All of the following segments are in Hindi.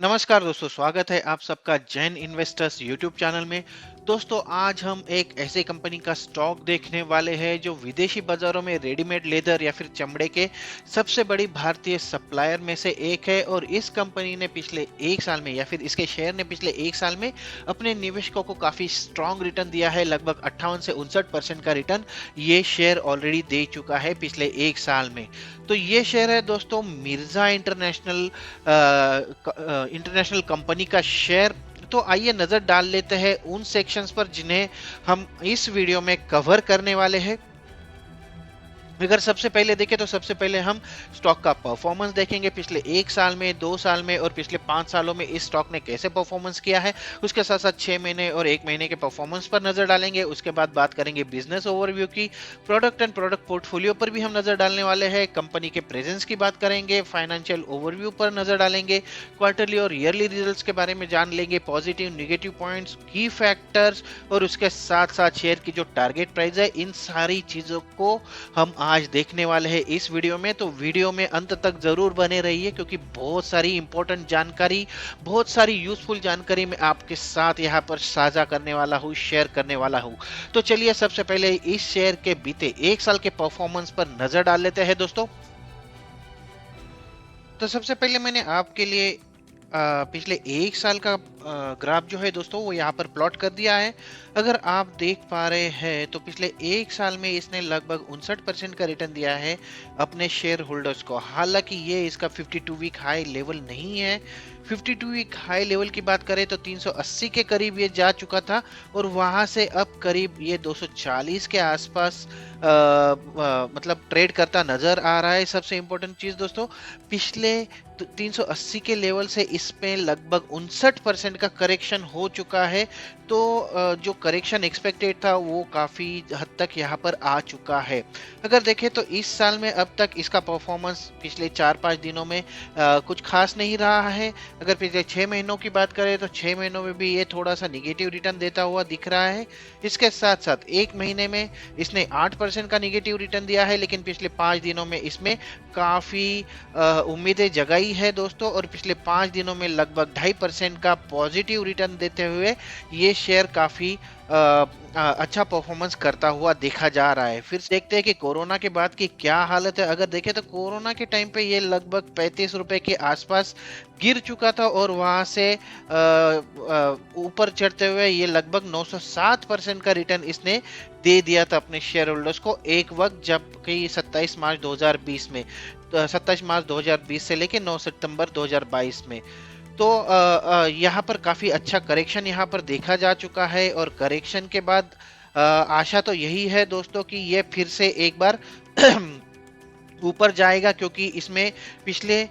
नमस्कार दोस्तों, स्वागत है आप सबका जैन इन्वेस्टर्स यूट्यूब चैनल में। दोस्तों, आज हम एक ऐसे कंपनी का स्टॉक देखने वाले हैं जो विदेशी बाजारों में रेडीमेड लेदर या फिर चमड़े के सबसे बड़ी भारतीय सप्लायर में से एक है। और इस कंपनी ने पिछले एक साल में या फिर इसके शेयर ने पिछले एक साल में अपने निवेशकों को काफी स्ट्रॉन्ग रिटर्न दिया है। लगभग 58 से 59% का रिटर्न ये शेयर ऑलरेडी दे चुका है पिछले एक साल में। तो ये शेयर है दोस्तों मिर्जा इंटरनेशनल कंपनी का शेयर। तो आइए नजर डाल लेते हैं उन सेक्शंस पर जिन्हें हम इस वीडियो में कवर करने वाले हैं। अगर सबसे पहले देखें तो सबसे पहले हम स्टॉक का परफॉर्मेंस देखेंगे पिछले एक साल में, 2 साल में और पिछले 5 सालों में इस स्टॉक ने कैसे परफॉर्मेंस किया है। उसके साथ साथ 6 महीने और 1 महीने के परफॉर्मेंस पर नजर डालेंगे। उसके बाद बात करेंगे बिजनेस ओवरव्यू की, प्रोडक्ट एंड प्रोडक्ट पोर्टफोलियो पर भी हम नजर डालने वाले हैं, कंपनी के प्रेजेंस की बात करेंगे, फाइनेंशियल ओवरव्यू पर नजर डालेंगे, क्वार्टरली और ईयरली रिजल्ट्स के बारे में जान लेंगे, पॉजिटिव निगेटिव पॉइंट्स, की फैक्टर्स और उसके साथ साथ शेयर की जो टारगेट प्राइस है, इन सारी चीजों को हम आज देखने वाले हैं इस वीडियो में। तो वीडियो में अंत तक जरूर बने रहिए क्योंकि बहुत सारी इंपॉर्टेंट जानकारी, बहुत सारी यूजफुल जानकारी मैं आपके साथ यहाँ पर साझा करने वाला हूँ, शेयर करने वाला हूँ। तो चलिए सबसे पहले इस शेयर के बीते एक साल के परफॉर्मेंस पर नजर डाल लेते हैं दोस्तों। तो सबसे पहले मैंने आपके लिए पिछले एक साल का ग्राफ जो है दोस्तों वो यहाँ पर प्लॉट कर दिया है। अगर आप देख पा रहे हैं तो पिछले एक साल में इसने लगभग 59% का रिटर्न दिया है अपने शेयर होल्डर्स को। हालांकि ये इसका 52 वीक हाई लेवल नहीं है। 52 वीक हाई लेवल की बात करें तो 380 के करीब ये जा चुका था और वहां से अब करीब ये 240 के आसपास मतलब ट्रेड करता नजर आ रहा है। सबसे इंपॉर्टेंट चीज दोस्तों, पिछले 380 के लेवल से इसमें लगभग 59% का करेक्शन हो चुका है। तो जो करेक्शन एक्सपेक्टेड था वो काफी हद तक यहाँ पर आ चुका है। अगर देखें तो इस साल में अब तक इसका परफॉर्मेंस पिछले 4-5 दिनों में कुछ खास नहीं रहा है। अगर पिछले 6 महीनों की बात करें तो 6 महीनों में भी ये थोड़ा सा निगेटिव रिटर्न देता हुआ दिख रहा है। इसके साथ साथ एक महीने में इसने 8% का निगेटिव रिटर्न दिया है, लेकिन पिछले 5 दिनों में इसमें काफी उम्मीदें जगाई है दोस्तों। और पिछले 5 दिनों में लगभग 2.5% का पॉजिटिव रिटर्न देते हुए ये शेयर काफी अच्छा परफॉर्मेंस करता हुआ देखा जा रहा है। फिर देखते हैं कि कोरोना के बाद की क्या हालत है। अगर देखें तो कोरोना के टाइम पे ये लगभग 35 रुपए के आसपास गिर चुका था और वहां से ऊपर चढ़ते हुए ये लगभग 907% का रिटर्न इसने दे दिया था अपने शेयर होल्डर्स को एक वक्त, जबकि 27 मार्च 2020 में, 27 मार्च 2020 से लेकर 9 सितंबर 2022 में। तो यहाँ पर काफी अच्छा करेक्शन यहाँ पर देखा जा चुका है और करेक्शन के बाद आशा तो यही है दोस्तों कि ये फिर से एक बार ऊपर जाएगा, क्योंकि इसमें पिछले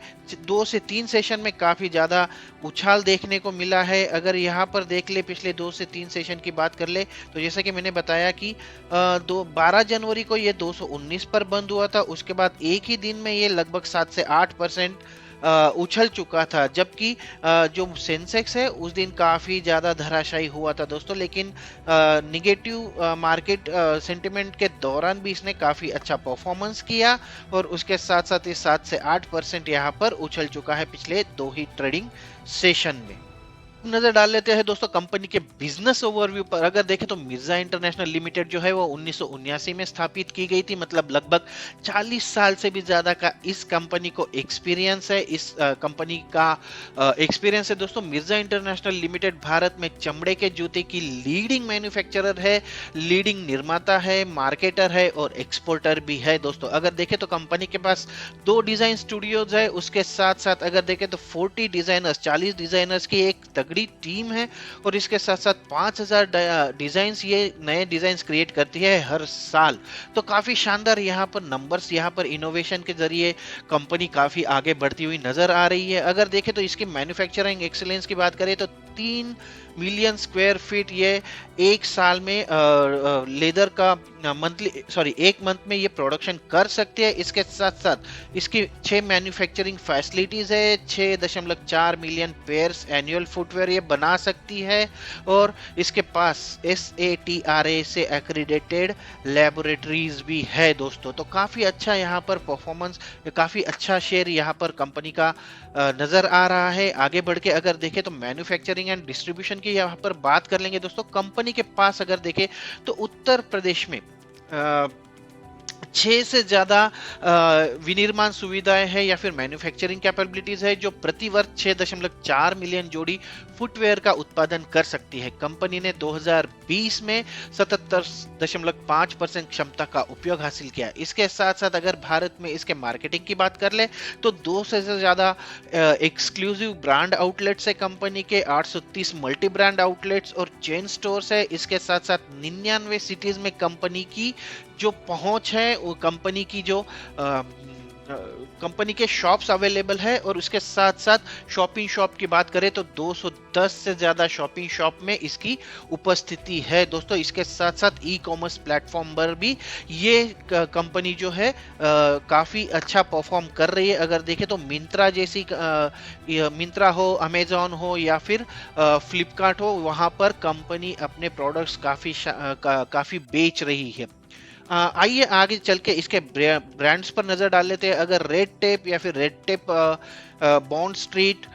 2 से 3 सेशन में काफी ज्यादा उछाल देखने को मिला है। अगर यहाँ पर देख ले, पिछले 2 से 3 सेशन की बात कर ले तो जैसा कि मैंने बताया कि 12 जनवरी को ये 219 पर बंद हुआ था। उसके बाद एक ही दिन में ये लगभग 7 से 8% उछल चुका था, जबकि जो सेंसेक्स है उस दिन काफी ज्यादा धराशायी हुआ था दोस्तों। लेकिन निगेटिव मार्केट सेंटिमेंट के दौरान भी इसने काफी अच्छा परफॉर्मेंस किया और उसके साथ साथ ये 7 से 8% यहाँ पर उछल चुका है पिछले 2 ही ट्रेडिंग सेशन में। नजर डाल लेते हैं दोस्तों कंपनी के बिजनेस ओवरव्यू पर। अगर देखें तो मिर्जा इंटरनेशनल लिमिटेड जो है वो 1979 में स्थापित की गई थी। मतलब लगभग 40 साल से भी ज्यादा का इस कंपनी को एक्सपीरियंस है। इस कंपनी का एक्सपीरियंस है दोस्तों। मिर्जा इंटरनेशनल लिमिटेड भारत में चमड़े के जूते की लीडिंग मैन्युफैक्चरर है, लीडिंग निर्माता है, मार्केटर है और एक्सपोर्टर भी है दोस्तों। अगर देखें तो कंपनी के पास 2 डिजाइन स्टूडियोज है। उसके साथ साथ अगर देखें तो 40 डिजाइनर्स, 40 डिजाइनर्स की एक तगड़ी टीम है और इसके साथ साथ 5000 डिजाइन्स, ये नए डिजाइन्स क्रिएट करती है हर साल। तो काफी शानदार यहाँ पर नंबर्स, यहाँ पर इनोवेशन के जरिए कंपनी काफी आगे बढ़ती हुई नजर आ रही है। अगर देखें तो इसकी मैन्युफैक्चरिंग एक्सीलेंस की बात करें तो 3 मिलियन स्क्वायर फीट ये एक साल में लेदर का एक मंथ में ये प्रोडक्शन कर सकती है। इसके साथ साथ इसकी 6 मैन्युफैक्चरिंग फैसिलिटीज है, 6.4 मिलियन पेयर्स एनुअल फुटवेयर ये बना सकती है और इसके पास SATRA से एक्रीडेटेड लेबोरेटरीज भी है दोस्तों। तो काफी अच्छा यहाँ पर परफॉर्मेंस, काफी अच्छा शेयर यहाँ पर कंपनी का नजर आ रहा है। आगे बढ़ के अगर देखें तो मैन्युफैक्चरिंग एंड डिस्ट्रीब्यूशन की यहाँ पर बात कर लेंगे दोस्तों। कंपनी के पास अगर देखें तो उत्तर प्रदेश में 6 से ज्यादा विनिर्माण सुविधाएं हैं या फिर मैन्युफैक्चरिंग कैपेबिलिटीज है, जो प्रति वर्ष 6.4 मिलियन जोड़ी फुटवेयर का उत्पादन कर सकती है। कंपनी ने 2020 में 77.5% क्षमता का उपयोग हासिल किया। इसके साथ साथ अगर भारत में इसके मार्केटिंग की बात कर ले तो 200 से ज्यादा एक्सक्लूसिव ब्रांड आउटलेट्स है कंपनी के, 830 मल्टी ब्रांड आउटलेट्स और चेन स्टोर्स है। इसके साथ साथ 99 सिटीज में कंपनी की जो पहुंच है, वो कंपनी की जो कंपनी के शॉप्स अवेलेबल है। और उसके साथ साथ शॉपिंग शॉप की बात करें तो 210 से ज्यादा शॉपिंग शॉप में इसकी उपस्थिति है दोस्तों। इसके साथ साथ ई कॉमर्स प्लेटफॉर्म पर भी ये कंपनी जो है काफी अच्छा परफॉर्म कर रही है। अगर देखें तो मिंत्रा जैसी मिंत्रा हो, अमेजॉन हो या फिर फ्लिपकार्ट हो, वहां पर कंपनी अपने प्रोडक्ट्स काफी बेच रही है। आइए आगे चल के इसके ब्रांड्स पर नजर डाल लेते हैं। अगर रेड टेप या फिर red tape, bond street,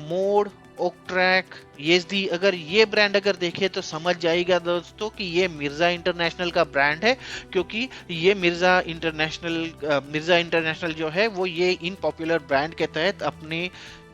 mode, oak track, Yezdi, अगर ये ब्रांड अगर देखें तो समझ जाएगा दोस्तों कि ये मिर्जा इंटरनेशनल का ब्रांड है, क्योंकि ये मिर्जा इंटरनेशनल जो है वो ये इन पॉपुलर ब्रांड के तहत अपने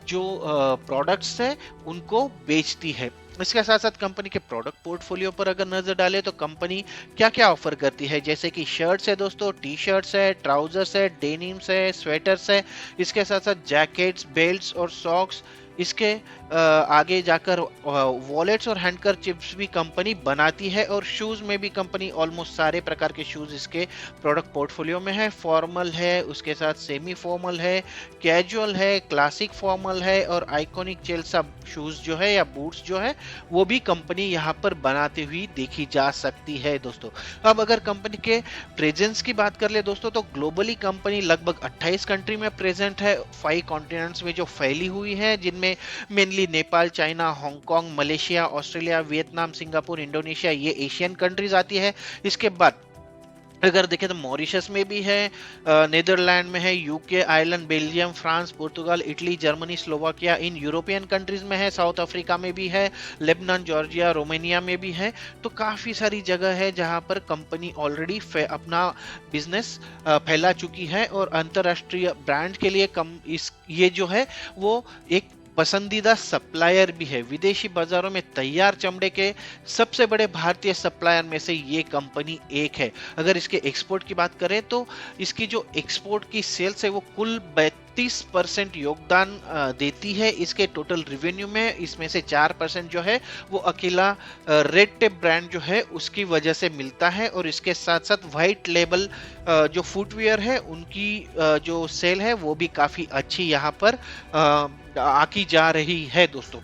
जो प्रोडक्ट्स है उनको बेचती है। इसके साथ साथ कंपनी के प्रोडक्ट पोर्टफोलियो पर अगर नजर डालें तो कंपनी क्या क्या ऑफर करती है, जैसे कि शर्ट्स है दोस्तों, टी शर्ट्स है, ट्राउजर्स है, डेनिम्स है, स्वेटर्स है। इसके साथ साथ जैकेट्स, बेल्ट्स और सॉक्स। इसके आगे जाकर वॉलेट्स और हैंडकर चिप्स भी कंपनी बनाती है। और शूज में भी कंपनी ऑलमोस्ट सारे प्रकार के शूज इसके प्रोडक्ट पोर्टफोलियो में है। फॉर्मल है, उसके साथ सेमी फॉर्मल है, कैजुअल है, क्लासिक फॉर्मल है और आइकॉनिक चेल्सा शूज जो है या बूट्स जो है वो भी कंपनी यहाँ पर बनाती हुई देखी जा सकती है दोस्तों। अब अगर कंपनी के प्रेजेंस की बात कर ले दोस्तों तो ग्लोबली कंपनी लगभग 28 कंट्री में प्रेजेंट है, 5 कॉन्टिनेंट्स में जो फैली हुई है, जिनमें mainly Nepal, China, Hong Kong, Malaysia, Australia, Vietnam, Singapore, Indonesia, ये एशियन कंट्रीज आती है। इसके बाद अगर देखें तो मॉरिशस में भी है, नीदरलैंड में है, UK, Ireland, Belgium, France, Portugal, Italy, Germany, Slovakia in European countries में है, साउथ अफ्रीका में भी है, लेबनान, जॉर्जिया, रोमानिया में भी है। तो काफी सारी जगह है जहां पर कंपनी ऑलरेडी अपना बिजनेस फैला चुकी है और अंतरराष्ट्रीय ब्रांड के लिए ये जो है वो एक पसंदीदा सप्लायर भी है। विदेशी बाजारों में तैयार चमड़े के सबसे बड़े भारतीय सप्लायर में से ये कंपनी एक है। अगर इसके एक्सपोर्ट की बात करें तो इसकी जो एक्सपोर्ट की सेल्स है वो कुल 32% योगदान देती है इसके टोटल रिवेन्यू में। इसमें से 4% जो है वो अकेला रेड टेप ब्रांड जो है उसकी वजह से मिलता है। और इसके साथ साथ व्हाइट लेबल जो फुटवियर है उनकी जो सेल है वो भी काफी अच्छी यहाँ पर आकी जा रही है दोस्तों।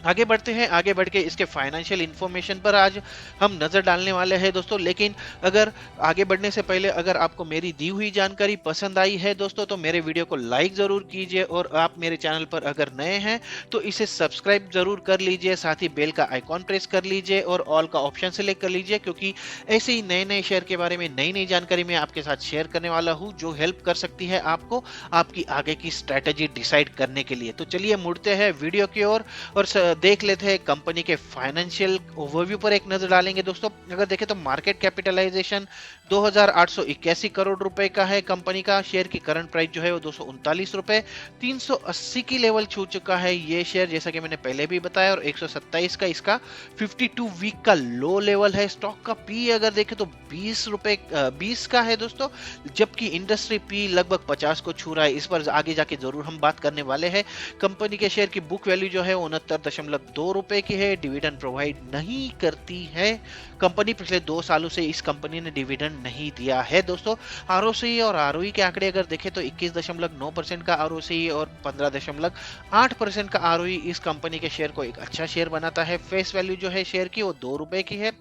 आगे बढ़ते हैं, आगे बढ़ के इसके फाइनेंशियल इंफॉर्मेशन पर आज हम नजर डालने वाले हैं दोस्तों। लेकिन अगर आगे बढ़ने से पहले अगर आपको मेरी दी हुई जानकारी पसंद आई है दोस्तों तो मेरे वीडियो को लाइक जरूर कीजिए और आप मेरे चैनल पर अगर नए हैं तो इसे सब्सक्राइब जरूर कर लीजिए, साथ ही बेल का आइकॉन प्रेस कर लीजिए और ऑल का ऑप्शन सेलेक्ट कर लीजिए, क्योंकि ऐसे ही नए नए शेयर के बारे में नई नई जानकारी मैं आपके साथ शेयर करने वाला हूँ जो हेल्प कर सकती है आपको आपकी आगे की स्ट्रैटेजी डिसाइड करने के लिए। तो चलिए मुड़ते हैं वीडियो की ओर और देख लेते हैं कंपनी के फाइनेंशियल ओवरव्यू पर एक नजर डालेंगे दोस्तों। अगर देखें तो मार्केट कैपिटलाइजेशन 2881 करोड़ रुपए का है कंपनी का। शेयर की करंट प्राइस जो है वो 239 रुपए 380 की लेवल छू चुका है ये शेयर, जैसा कि मैंने पहले भी बताया। और 127 का इसका 52 वीक का लो लेवल है। स्टॉक का पी अगर देखें तो 20 का है दोस्तों, जबकि इंडस्ट्री पी लगभग 50 को छू रहा है। इस पर आगे जाके जरूर हम बात करने वाले हैं। कंपनी के शेयर की बुक वैल्यू जो है 69.2 रुपए की है। डिविडेंड प्रोवाइड नहीं करती है कंपनी। पिछले 2 सालों से इस कंपनी ने डिविडेंड नहीं दिया है दोस्तों। आरओसी और आरओई के आंकड़े अगर देखें तो 21.9% का आरओसी और 15.8% का आरओई इस कंपनी के शेयर को एक अच्छा शेयर बनाता है। फेस वैल्यू जो है शेयर की वो 2 रुपए की है।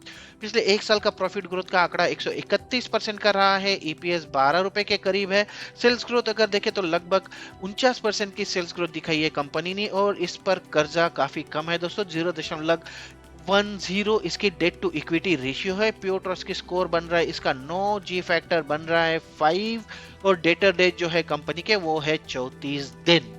पिछले 1 साल का प्रॉफिट ग्रोथ का आंकड़ा 131% का रहा है। ईपीएस 12 रुपए के करीब है। सेल्स ग्रोथ अगर देखें तो लगभग 49% की सेल्स ग्रोथ दिखाई है कंपनी ने और इस पर कर्जा काफी कम है दोस्तों, 0.10 इसकी डेट टू इक्विटी रेशियो है। प्योर ट्रस्ट की स्कोर बन रहा है इसका 9, जी फैक्टर बन रहा है 5 और डेटर डेट जो है कंपनी के वो है 34 दिन।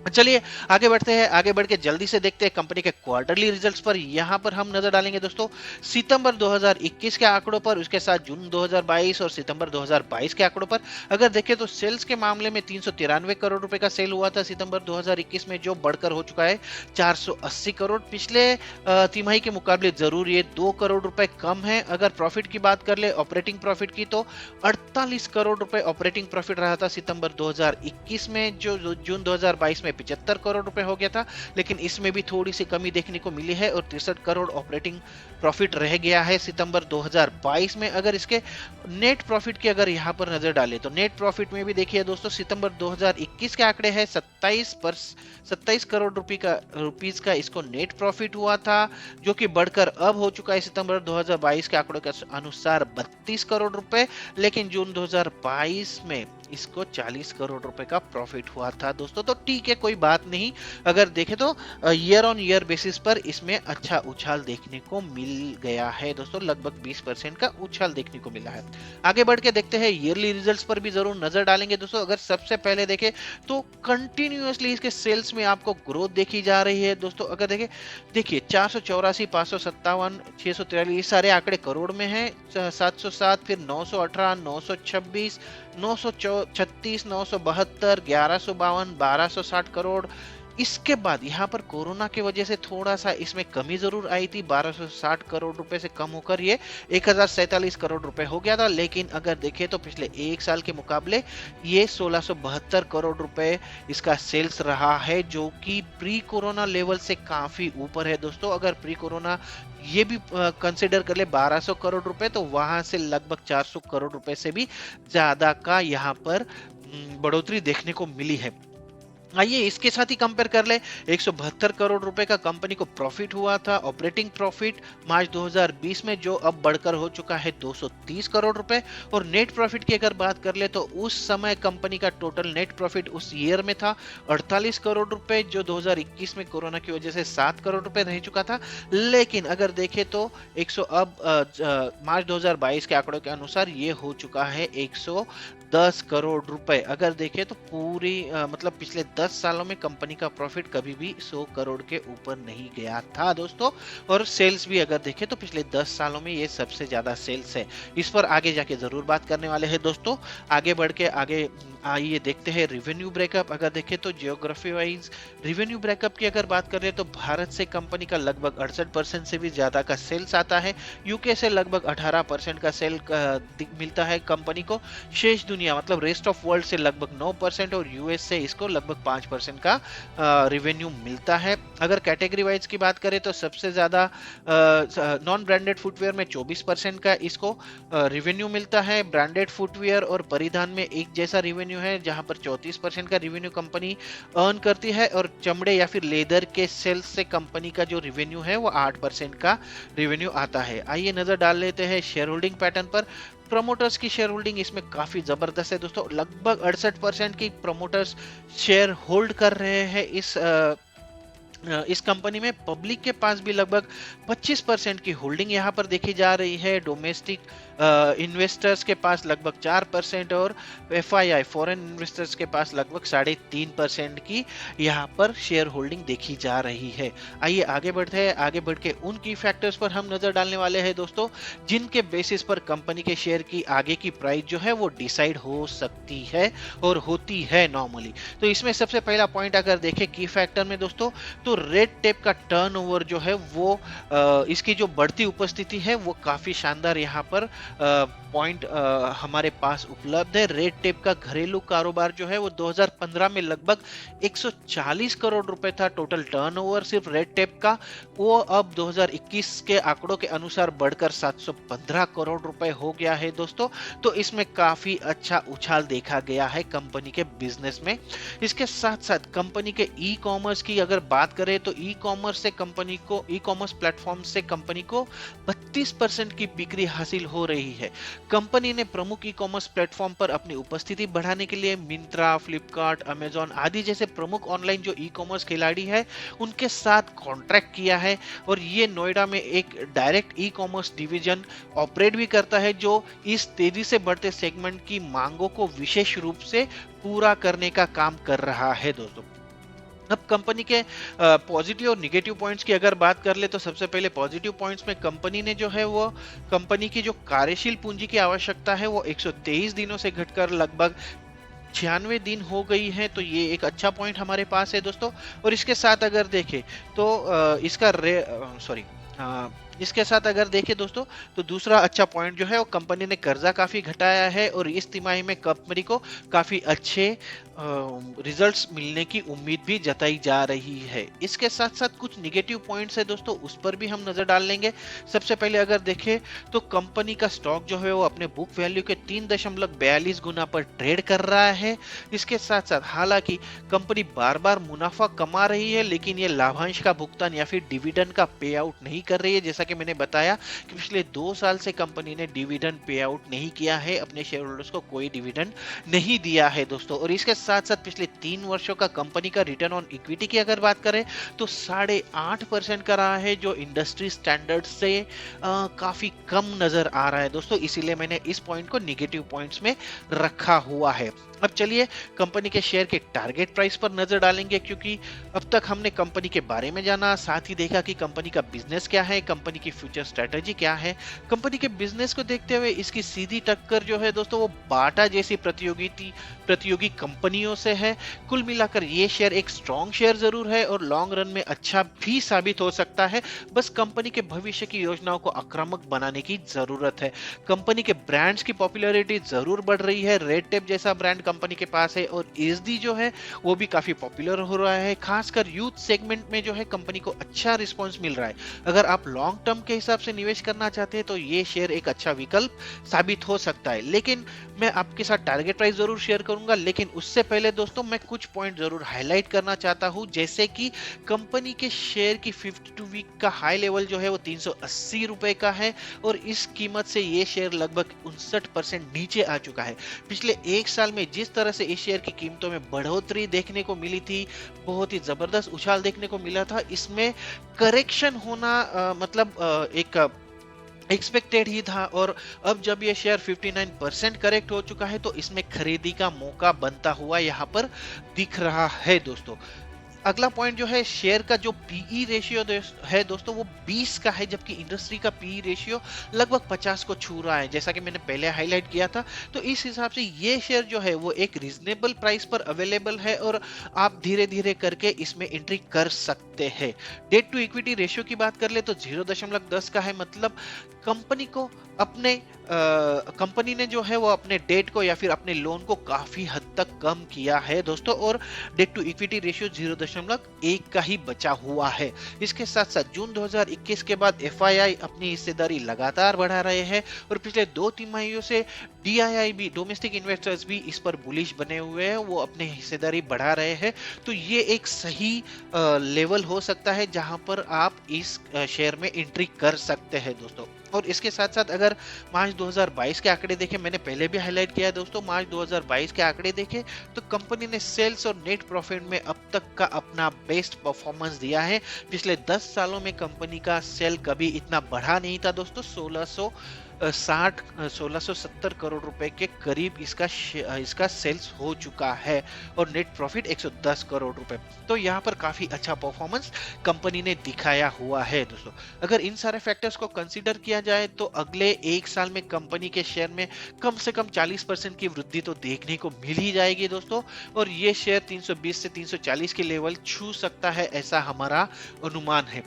चलिए आगे बढ़ते हैं, आगे बढ़ के जल्दी से देखते हैं कंपनी के क्वार्टरली रिजल्ट्स पर। यहाँ पर हम नजर डालेंगे दोस्तों सितंबर 2021 के आंकड़ों पर, उसके साथ जून 2022 और सितंबर 2022 के आंकड़ों पर। अगर देखें तो सेल्स के मामले में 393 करोड़ रुपए का सेल हुआ था सितंबर 2021 में, जो बढ़कर हो चुका है 480 करोड़। पिछले तिमाही के मुकाबले जरूर ये 2 करोड़ रुपए कम है। अगर प्रॉफिट की बात कर ले, ऑपरेटिंग प्रॉफिट की, तो 48 करोड़ रुपए ऑपरेटिंग प्रॉफिट रहा था सितंबर 2021 में, जो जून 2022 में 75 करोड़ रुपए हो गया था। लेकिन इसमें भी थोड़ी सी कमी देखने को मिली है और 63 करोड़ ऑपरेटिंग प्रॉफिट रह गया है सितंबर 2022 में। अगर इसके नेट प्रॉफिट की अगर यहाँ पर नजर डाले तो नेट प्रॉफिट में भी देखिए दोस्तों सितंबर 2021 के आंकड़े हैं 27 करोड़ रुपीस का इसको नेट प्रॉफिट हुआ था, जो कि बढ़कर अब हो चुका है सितंबर 2022 के आंकड़ों के अनुसार 32 करोड़ रुपए। लेकिन जून 2022 में इसको 40 करोड़ रुपए का प्रॉफिट हुआ था दोस्तों। तो ठीक है, कोई बात नहीं। अगर देखें तो ईयर ऑन ईयर बेसिस पर इसमें अच्छा उछाल देखने को मिल गया है दोस्तों, लगभग 20% का उछाल देखने को मिला है। आगे बढ़ के देखते हैं ईयरली रिजल्ट्स पर भी जरूर नजर डालेंगे दोस्तों। अगर सबसे पहले देखें तो कंटिन्यूअसली इसके सेल्स में आपको ग्रोथ देखी जा रही है दोस्तों। अगर देखिए 484, 557, 643 ये सारे आंकड़े करोड़ में हैं। 707, फिर 918, 926, 936, 972, 1152, 1260 करोड़। इसके बाद यहाँ पर कोरोना की वजह से थोड़ा सा इसमें कमी जरूर आई थी, 1260 करोड़ रुपए से कम होकर ये 1047 करोड़ रुपए हो गया था। लेकिन अगर देखें तो पिछले एक साल के मुकाबले ये 1672 करोड़ रुपए इसका सेल्स रहा है, जो कि प्री कोरोना लेवल से काफी ऊपर है दोस्तों। अगर प्री कोरोना ये भी कंसिडर कर ले 1200 करोड़ रुपए, तो वहां से लगभग 400 करोड़ रुपए से भी ज्यादा का यहाँ पर बढ़ोतरी देखने को मिली है। आइए इसके साथ ही कंपेयर कर ले, 172 करोड़ रुपए का कंपनी को प्रॉफिट हुआ था, ऑपरेटिंग प्रॉफिट मार्च 2020 में, जो अब बढ़कर हो चुका है 230 करोड़ रुपए। और नेट प्रॉफिट की अगर बात कर ले तो उस समय कंपनी का टोटल नेट प्रॉफिट उस ईयर में था 48 करोड़ रुपए, जो 2021 में कोरोना की वजह से 7 करोड़ रुपए रह चुका था। लेकिन अगर देखें तो 100 अब मार्च 2022 के आंकड़ों के अनुसार ये हो चुका है 110 करोड़ रुपए। अगर देखें तो पूरी मतलब पिछले 10 सालों में कंपनी का प्रॉफिट कभी भी 100 करोड़ के ऊपर नहीं गया था दोस्तों। और सेल्स भी अगर देखें तो पिछले 10 सालों में ये सबसे ज्यादा सेल्स है। इस पर आगे जाके जरूर बात करने वाले हैं दोस्तों। आगे बढ़ के आगे आइए देखते हैं रिवेन्यू ब्रेकअप। अगर देखें तो जियोग्राफी वाइज रिवेन्यू ब्रेकअप की अगर बात करें तो भारत से कंपनी का लगभग 68% से भी ज्यादा का सेल्स आता है। यूके से लगभग 18% का सेल मिलता है कंपनी को। शेष दुनिया मतलब रेस्ट ऑफ वर्ल्ड से लगभग 9% और यूएस से इसको लगभग 5% का रिवेन्यू मिलता है। अगर कैटेगरी वाइज की बात करें तो सबसे ज्यादा नॉन ब्रांडेड फुटवेयर में 24% का इसको रिवेन्यू मिलता है। ब्रांडेड फुटवेयर और परिधान में एक जैसा रिवेन्यू है, जहां पर 34% का रिवेन्यू कंपनी अर्न करती है। और चमड़े या फिर लेदर के सेल्स से कंपनी का जो रिवेन्यू है वो 8% का रिवेन्यू आता है। आइए नजर डाल लेते हैं शेयर होल्डिंग पैटर्न पर। प्रमोटर्स की शेयर होल्डिंग इसमें काफी जबरदस्त है दोस्तों, लगभग 68% की प्रमोटर्स शेयर होल्ड कर रहे हैं इस कंपनी में। पब्लिक के पास भी लगभग 25% की होल्डिंग यहाँ पर देखी जा रही है। डोमेस्टिक इन्वेस्टर्स के पास लगभग 4% और एफआईआई फॉरेन इन्वेस्टर्स के पास लगभग 3.5% की यहाँ पर शेयर होल्डिंग देखी जा रही है। आइए आगे बढ़ते हैं। आगे बढ़ के उन की फैक्टर्स पर हम नजर डालने वाले हैं दोस्तों, जिनके बेसिस पर कंपनी के शेयर की आगे की प्राइस जो है वो डिसाइड हो सकती है और होती है नॉर्मली। तो इसमें सबसे पहला पॉइंट अगर देखें की फैक्टर में दोस्तों, तो रेड टेप का टर्नओवर जो है वो इसकी जो बढ़ती उपस्थिति है वो काफी शानदार यहाँ पर पॉइंट हमारे पास उपलब्ध है। रेड टेप का घरेलू कारोबार जो है वो 2015 में लगभग 140 करोड़ रुपए था टोटल टर्नओवर सिर्फ रेड टेप का। वो अब 2021 के आंकड़ों के अनुसार बढ़कर 715 करोड़ रुपए हो गया है दोस्तों। तो इसमें काफी अच्छा उछाल देखा गया है कंपनी के बिजनेस में। इसके साथ साथ कंपनी के ई कॉमर्स की अगर बात करें तो ई कॉमर्स प्लेटफॉर्म से कंपनी को 32% की बिक्री हासिल हो रही है। कंपनी ने प्रमुख ई कॉमर्स प्लेटफॉर्म पर अपनी उपस्थिति बढ़ाने के लिए मिंत्रा, फ्लिपकार्ट, अमेजॉन आदि जैसे प्रमुख ऑनलाइन जो ई कॉमर्स खिलाड़ी है उनके साथ कॉन्ट्रैक्ट किया है। और ये नोएडा में एक direct e commerce division operate भी करता है, जो इस तेजी से बढ़ते सेगमेंट की मांगों को विशेष रूप से पूरा करने का काम कर रहा है दोस्तों। अब कंपनी के पॉजिटिव और निगेटिव पॉइंट्स की अगर बात कर ले तो सबसे पहले पॉजिटिव पॉइंट्स में कंपनी ने जो है वो कंपनी की जो कार्यशील पूंजी की आवश्यकता है वो 123 दिनों से घटकर लगभग 96 दिन हो गई है, तो ये एक अच्छा पॉइंट हमारे पास है दोस्तों। और इसके साथ अगर देखें तो इसके साथ अगर देखें दोस्तों, तो दूसरा अच्छा पॉइंट जो है वो कंपनी ने कर्जा काफी घटाया है और इस तिमाही में कंपनी को काफी अच्छे रिजल्ट्स मिलने की उम्मीद भी जताई जा रही है। इसके साथ साथ कुछ निगेटिव पॉइंट्स है दोस्तों, उस पर भी हम नजर डाल लेंगे। सबसे पहले अगर देखें तो कंपनी का स्टॉक जो है वो अपने बुक वैल्यू के 3.42 गुना पर ट्रेड कर रहा है। इसके साथ साथ हालांकि कंपनी बार बार मुनाफा कमा रही है, लेकिन ये लाभांश का भुगतान या फिर डिविडेंड का पे आउट नहीं कर रही है। जैसा कि मैंने बताया कि पिछले 2 साल से कंपनी ने डिविडेंड पे आउट नहीं किया है, अपने शेयर होल्डर्स को कोई डिविडेंड नहीं दिया है दोस्तों। और इसके साथ साथ पिछले 3 वर्षों का कंपनी का रिटर्न ऑन इक्विटी की अगर बात करें तो 8.5% का रहा है, जो इंडस्ट्री स्टैंडर्ड से काफी कम नजर आ रहा है दोस्तों। इसीलिए मैंने इस पॉइंट को निगेटिव पॉइंट्स में रखा हुआ है। अब चलिए कंपनी के शेयर के टारगेट प्राइस पर नजर डालेंगे, क्योंकि अब तक हमने कंपनी के बारे में जाना, साथ ही देखा कि कंपनी का बिजनेस क्या है, कंपनी की फ्यूचर स्ट्रेटजी क्या है। कंपनी के बिजनेस को देखते हुए इसकी सीधी टक्कर जो है दोस्तों वो बाटा जैसी प्रतियोगी कंपनियों से है। कुल मिलाकर ये शेयर एक स्ट्रॉन्ग शेयर जरूर है और लॉन्ग रन में अच्छा भी साबित हो सकता है। बस कंपनी के भविष्य की योजनाओं को आक्रामक बनाने की जरूरत है। कंपनी के ब्रांड्स की पॉपुलैरिटी जरूर बढ़ रही है। रेड टेप जैसा ब्रांड कंपनी के पास है और एसडी जो है वो भी काफी पॉपुलर हो रहा है। खासकर यूथ सेगमेंट में जो है कंपनी को अच्छा रिस्पांस मिल रहा है। अगर आप लॉन्ग टर्म के हिसाब से निवेश करना चाहते हैं तो ये शेयर एक अच्छा विकल्प साबित हो सकता है। लेकिन मैं आपके साथ टारगेट प्राइस जरूर शेयर करूंगा, लेकिन उससे पहले दोस्तों मैं कुछ पॉइंट जरूर हाईलाइट करना चाहता हूं, जैसे कि कंपनी के शेयर की 52 वीक का हाई लेवल जो है वो 380 रुपए का है और इस कीमत से ये शेयर लगभग 59% नीचे आ चुका है। पिछले 1 साल में जिस तरह से इस शेयर की कीमतों में बढ़ोतरी देखने को मिली थी, बहुत ही जबरदस्त उछाल देखने को मिला था, इसमें करेक्शन होना एक एक्सपेक्टेड ही था। और अब जब ये शेयर 59% करेक्ट हो चुका है तो इसमें खरीदी का मौका बनता हुआ यहाँ पर दिख रहा है दोस्तों। अगला पॉइंट जो है शेयर का जो पीई रेशियो है दोस्तों वो 20 का है, जबकि इंडस्ट्री का पीई रेशियो लगभग 50 को छू रहा है, जैसा कि मैंने पहले हाईलाइट किया था। तो इस हिसाब से ये शेयर जो है वो एक रीजनेबल प्राइस पर अवेलेबल है और आप धीरे धीरे करके इसमें एंट्री कर सकते हैं। डेट टू इक्विटी रेशियो की बात कर ले तो 0.10 का है, मतलब कंपनी को कंपनी ने जो है वो अपने डेट को या फिर अपने लोन को काफी हद तक कम किया है दोस्तों, और डेट टू इक्विटी रेशियो 0.1 का ही बचा हुआ है। इसके साथ साथ जून 2021 के बाद एफआईआई अपनी हिस्सेदारी लगातार बढ़ा रहे हैं और पिछले 2 तिमाहियों से डीआईआई भी, डोमेस्टिक इन्वेस्टर्स भी इस पर बुलिश बने हुए हैं, वो अपने हिस्सेदारी बढ़ा रहे हैं। तो ये एक सही लेवल हो सकता है जहां पर आप इस शेयर में एंट्री कर सकते हैं दोस्तों। और इसके साथ साथ अगर मार्च 2022 के आंकड़े देखें, मैंने पहले भी हाईलाइट किया है दोस्तों, मार्च 2022 के आंकड़े देखें तो कंपनी ने सेल्स और नेट प्रॉफिट में अब तक का अपना बेस्ट परफॉर्मेंस दिया है। पिछले 10 सालों में कंपनी का सेल कभी इतना बढ़ा नहीं था दोस्तों। 1670 करोड़ रुपए के करीब इसका सेल्स हो चुका है और नेट प्रॉफिट 110 करोड़ रुपए। तो यहाँ पर काफी अच्छा परफॉर्मेंस कंपनी ने दिखाया हुआ है दोस्तों। अगर इन सारे फैक्टर्स को कंसीडर किया जाए तो अगले 1 साल में कंपनी के शेयर में कम से कम 40% की वृद्धि तो देखने को मिल ही जाएगी दोस्तों, और ये शेयर 320 से 340 के लेवल छू सकता है, ऐसा हमारा अनुमान है।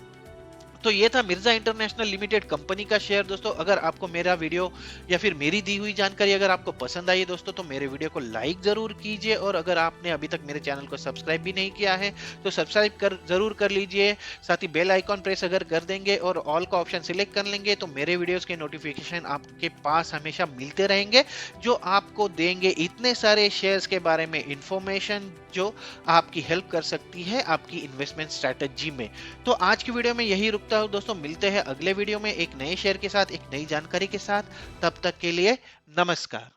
तो ये था मिर्जा इंटरनेशनल लिमिटेड कंपनी का शेयर दोस्तों। अगर आपको मेरा वीडियो या फिर मेरी दी हुई जानकारी अगर आपको पसंद आई दोस्तों तो मेरे वीडियो को लाइक जरूर कीजिए, और अगर आपने अभी तक मेरे चैनल को सब्सक्राइब भी नहीं किया है तो सब्सक्राइब जरूर कर लीजिए। साथ ही बेल आइकॉन प्रेस अगर कर देंगे और ऑल का ऑप्शन सिलेक्ट कर लेंगे तो मेरे वीडियोस के नोटिफिकेशन आपके पास हमेशा मिलते रहेंगे, जो आपको देंगे इतने सारे शेयर्स के बारे में इंफॉर्मेशन जो आपकी हेल्प कर सकती है आपकी इन्वेस्टमेंट स्ट्रेटजी में। तो आज की वीडियो में यही रुकता हूं दोस्तों, मिलते हैं अगले वीडियो में एक नए शेयर के साथ, एक नई जानकारी के साथ। तब तक के लिए नमस्कार।